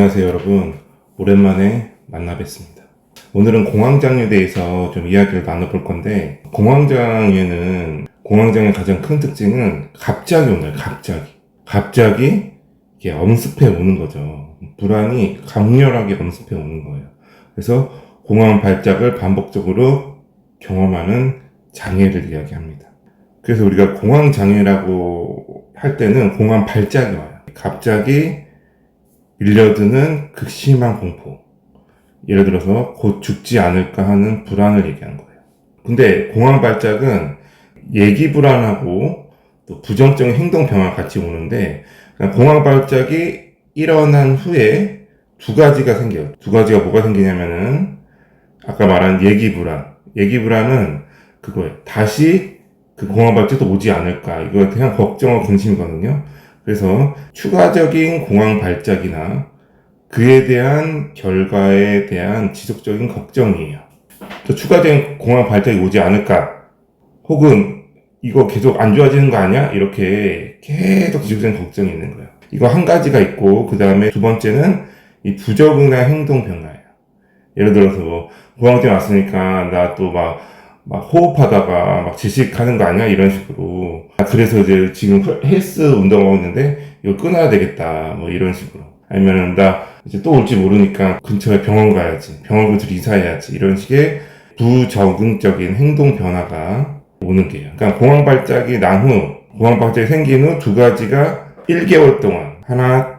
안녕하세요 여러분, 오랜만에 만나 뵙습니다. 오늘은 공황장애에 대해서 좀 이야기를 나눠볼 건데, 공황장애의 가장 큰 특징은 갑자기 오나요. 갑자기 이게 엄습해 오는 거죠. 불안이 강렬하게 엄습해 오는 거예요. 그래서 공황 발작을 반복적으로 경험하는 장애를 이야기합니다. 그래서 우리가 공황장애라고 할 때는 공황 발작이 와요. 갑자기 밀려드는 극심한 공포, 예를 들어서 곧 죽지 않을까 하는 불안을 얘기하는 거예요. 근데 공황 발작은 예기 불안하고 또 부정적인 행동 변화가 같이 오는데, 공황 발작이 일어난 후에 두 가지가 생겨요. 두 가지가 뭐가 생기냐면은 아까 말한 예기 불안은 그거예요. 다시 그 공황 발작도 오지 않을까, 이거 그냥 걱정과 근심이거든요. 그래서 추가적인 공황 발작이나 그에 대한 결과에 대한 지속적인 걱정이에요. 또 추가적인 공황 발작이 오지 않을까, 혹은 이거 계속 안 좋아지는 거 아니야? 이렇게 계속 지속적인 걱정이 있는 거예요. 이거 한 가지가 있고, 그 다음에 두 번째는 이 부적응한 행동 변화예요. 예를 들어서 뭐 공황증 왔으니까 나 또 막 호흡하다가 막 질식하는 거 아니야? 이런 식으로. 그래서 이제 지금 헬스 운동하고 있는데 이거 끊어야 되겠다, 뭐 이런 식으로. 아니면은 나 이제 또 올지 모르니까 근처에 병원 가야지, 병원 근처로 이사해야지, 이런 식의 부적응적인 행동 변화가 오는 게요. 그러니까 공황 발작이 생긴 후 두 가지가 1개월 동안,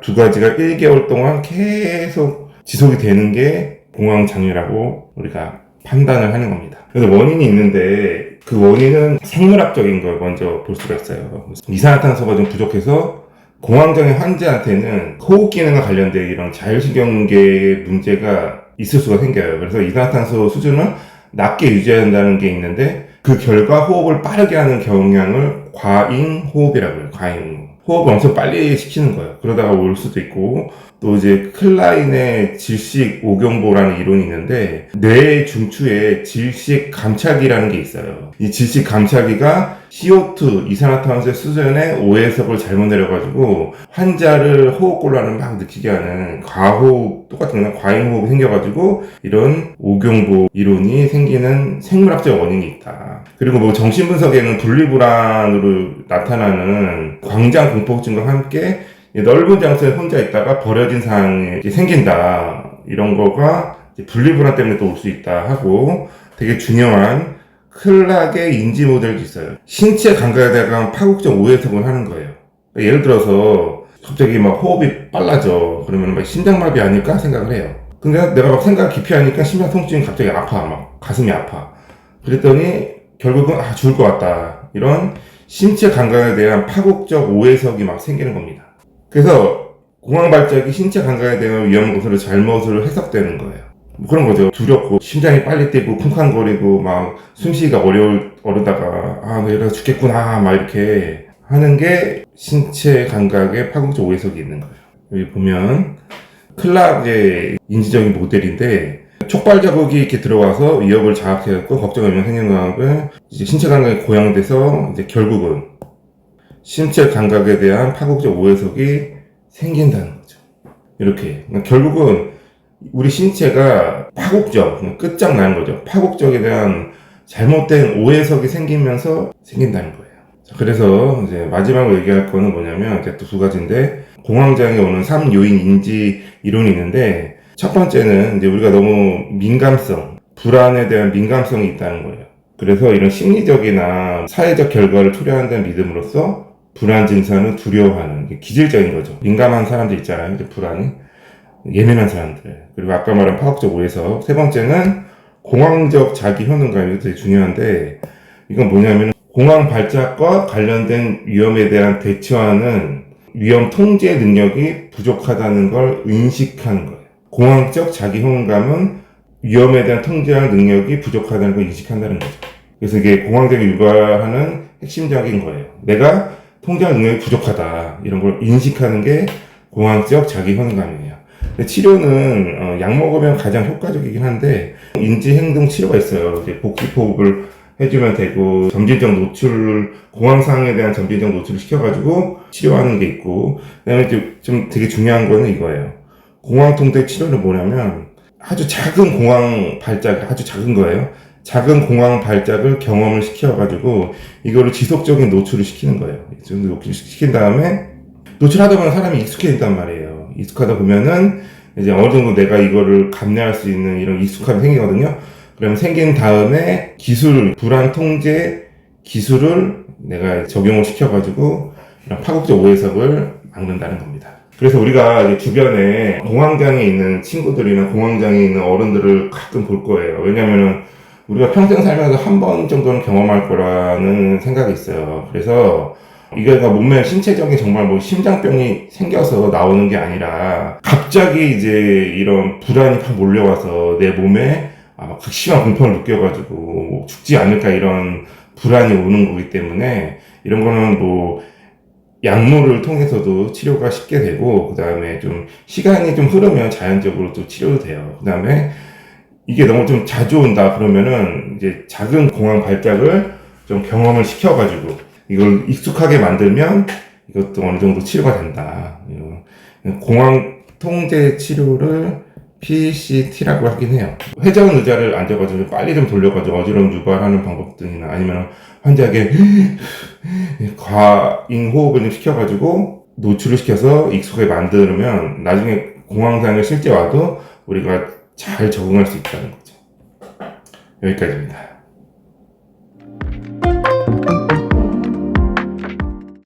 두 가지가 1개월 동안 계속 지속이 되는 게 공황장애라고 우리가 판단을 하는 겁니다. 그래서 원인이 있는데, 그 원인은 생물학적인 걸 먼저 볼 수가 있어요. 이산화탄소가 좀 부족해서 공황장애 환자한테는 호흡 기능과 관련된 이런 자율신경계 문제가 있을 수가 생겨요. 그래서 이산화탄소 수준을 낮게 유지해야 한다는 게 있는데, 그 결과 호흡을 빠르게 하는 경향을 과잉호흡이라고 해요. 과잉호흡. 호흡을 엄청 빨리 시키는 거예요. 그러다가 올 수도 있고, 또 이제 클라인의 질식 오경보라는 이론이 있는데, 뇌 중추에 질식 감차기라는 게 있어요. 이 질식 감차기가 CO2, 이산화탄소의 수준의 오해석을 잘못 내려가지고 환자를 호흡곤란을 막 느끼게 하는 과호흡, 똑같은 거나 과잉호흡이 생겨가지고 이런 오경보 이론이 생기는 생물학적 원인이 있다. 그리고 뭐 정신분석에는 분리불안으로 나타나는 광장 공포증과 함께 넓은 장소에 혼자 있다가 버려진 상황이 생긴다, 이런 거가 분리불안 때문에 또 올 수 있다 하고, 되게 중요한 클락의 인지 모델도 있어요. 신체 감각에 대한 파국적 오해석을 하는 거예요. 예를 들어서 갑자기 막 호흡이 빨라져. 그러면 막 심장마비 아닐까 생각을 해요. 근데 내가 막 생각 깊이 하니까 심장 통증이 갑자기 아파, 막 가슴이 아파. 그랬더니 결국은 죽을 것 같다, 이런 신체 감각에 대한 파국적 오해석이 막 생기는 겁니다. 그래서 공황 발작이 신체 감각에 대한 위험 요소를 잘못으로 해석되는 거예요. 뭐 그런 거죠. 두렵고 심장이 빨리 뛰고 쿵쾅거리고 막 숨쉬기가 어려다가 내가 죽겠구나 막 이렇게 하는 게 신체 감각의 파국적 오해석이 있는 거예요. 여기 보면 클락의 인지적인 모델인데, 촉발 자극이 이렇게 들어와서 위협을 자극해갖고 걱정하면 생기는 감각은 이제 신체 감각이 고양돼서 이제 결국은 신체 감각에 대한 파국적 오해석이 생긴다는 거죠. 이렇게. 그러니까 결국은 우리 신체가 끝장나는 거죠. 파국적에 대한 잘못된 오해석이 생기면서 생긴다는 거예요. 자, 그래서 이제 마지막으로 얘기할 거는 뭐냐면, 이제 또 두 가지인데, 공황장애 오는 3요인 인지 이론이 있는데, 첫 번째는 이제 우리가 너무 불안에 대한 민감성이 있다는 거예요. 그래서 이런 심리적이나 사회적 결과를 초래한다는 믿음으로써 불안 증상을 두려워하는 게 기질적인 거죠. 민감한 사람들 있잖아요. 이제 불안이. 예민한 사람들. 그리고 아까 말한 파국적 오해석. 세 번째는 공황적 자기 효능감. 이것도 되게 중요한데, 이건 뭐냐면 공황 발작과 관련된 위험에 대한 대처하는 위험 통제 능력이 부족하다는 걸 인식하는 거예요. 공황적 자기 효능감은 위험에 대한 통제할 능력이 부족하다는 걸 인식한다는 거죠. 그래서 이게 공황장애 유발하는 핵심적인 거예요. 내가 통제할 능력이 부족하다, 이런 걸 인식하는 게 공황적 자기 효능감이에요. 치료는 약 먹으면 가장 효과적이긴 한데, 인지행동 치료가 있어요. 이제 복식호흡을 해주면 되고, 공황상에 대한 점진적 노출을 시켜가지고 치료하는 게 있고, 그다음에 좀 되게 중요한 거는 이거예요. 공황통제 치료는 뭐냐면 아주 작은 공황 발작, 아주 작은 거예요. 작은 공황 발작을 경험을 시켜가지고 이거를 지속적인 노출을 시키는 거예요. 이 정도 노출을 시킨 다음에 노출하다 보면 사람이 익숙해진단 말이에요. 익숙하다 보면은 이제 어느 정도 내가 이거를 감내할 수 있는 이런 익숙함이 생기거든요. 그러면 생긴 다음에 기술, 불안 통제 기술을 내가 적용을 시켜가지고 이런 파국적 오해석을 막는다는 겁니다. 그래서 우리가 이제 주변에 공황장애 있는 친구들이나 공황장애 있는 어른들을 가끔 볼 거예요. 왜냐면은 우리가 평생 살면서 한 번 정도는 경험할 거라는 생각이 있어요. 그래서 이게 몸에 신체적인 정말 뭐 심장병이 생겨서 나오는 게 아니라 갑자기 이제 이런 불안이 확 몰려와서 내 몸에 아마 극심한 공포를 느껴가지고 뭐 죽지 않을까 이런 불안이 오는 거기 때문에 이런 거는 뭐 약물을 통해서도 치료가 쉽게 되고 그 다음에 좀 시간이 좀 흐르면 자연적으로 또 치료도 돼요. 그 다음에 이게 너무 좀 자주 온다 그러면은 이제 작은 공황 발작을 좀 경험을 시켜가지고 이걸 익숙하게 만들면 이것도 어느 정도 치료가 된다. 공황 통제 치료를 PCT라고 하긴 해요. 회전 의자를 앉아가지고 빨리 좀 돌려가지고 어지러움 유발하는 방법 등이나 아니면 환자에게 과잉 호흡을 좀 시켜가지고 노출을 시켜서 익숙하게 만들면 나중에 공황장애 실제 와도 우리가 잘 적응할 수 있다는 거죠. 여기까지입니다.